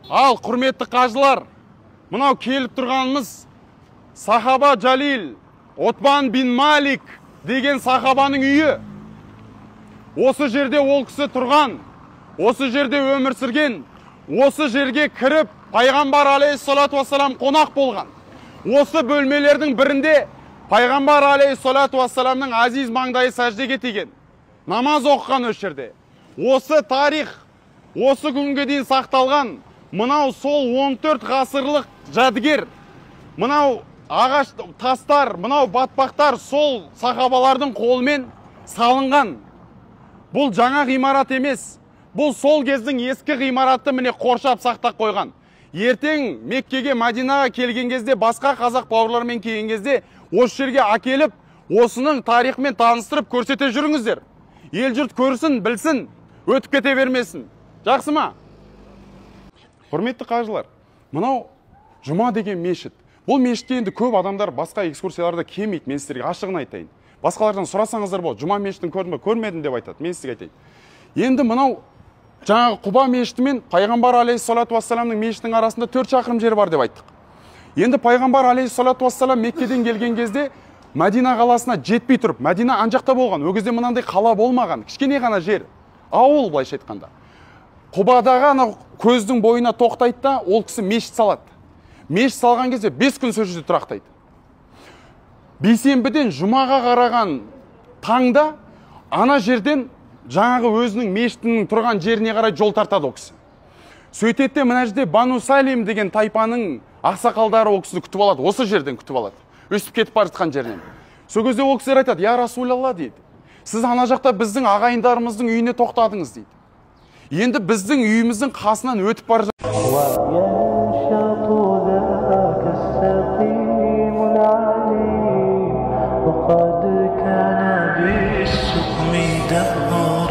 Ал, құрметті қажылар, мынау келіп тұрғанымыз Сахаба Джалил, Отбан бин Малик деген сахабаның үйі. Осы жерде ол кісі тұрған, осы жерде өмір сүрген, осы жерге кіріп, пайғамбар алейхиссалату вассалам қонақ болған. Осы бөлмелердің бірінде пайғамбар алейхиссалату вассаламның азиз маңдайы сәждеге тиген. Намаз оқыған осы жерде. Осы тарих, осы күнге дейін сақталған, мынау сол 14 ғасырлық жәдігер, мынау ағаш тастар, мынау батпақтар сол сахабалардың қолымен салынған. Бұл жаңа ғимарат емес, бұл сол кездің ескі ғимаратты міне қоршап сақтап қойған. Ертең Меккеге, Мәдинаға келген кезде, басқа қазақ бауырлармен келген кезде, осы жерге әкеліп, осының тарихымен таныстырып көрсете жүріңіздер. Ел жұрт көрсін, білсін, өтіп кете бермесін. Жақсы ма? Құрметті қажылар, мынау Жұма деген мешіт. Бұл мешітке енді көп адамдар басқа экскурсияларда келмейді, мен сіздерге ашығын айтайын. Басқалардан сұрасаңыздар болады, Жұма мешітін көрдің бе, көрмедім деп айтады, мен сізге айтайын. Енді мынау жаңағы Құба мешіті мен пайғамбар алейхиссалату вассаламның мешітінің арасында 4 шақырым жер бар деп айттық. Енді пайғамбар алейхиссалату вассалам Меккеден келген кезде Мәдина қаласына жетпей тұрып, Мәдина ан жақта болған, ол кезде мынандай қала болмаған, кішкене ғана жер, ауыл былайша айтқанда. Құбадағы ана көздің бойына тоқтайды да, ол кісі мешіт салады. Мешіт салған кезде 5 күн сол жерде тұрақтайды. Бейсенбіден жұмаға қараған таңда ана жерден жаңағы өзінің мешітінің тұрған жеріне қарай жол тартады ол кісі. Сөйтетте мына жерде Бану Салим деген тайпаның ақсақалдары ол кісіні күтіп алады, осы жерден күтіп алады. Өсіп кетіп бара жатқан жерінен. Сол кезде ол кісілер айтады: "Я Расулалла" дейді. "Сіз ана жақта біздің ағайындарымыздың үйіне тоқтадыңыз" дейді. Енді біздің үйіміздің қасынан өтіп бара жатыр. وقد كان بالسقم دهر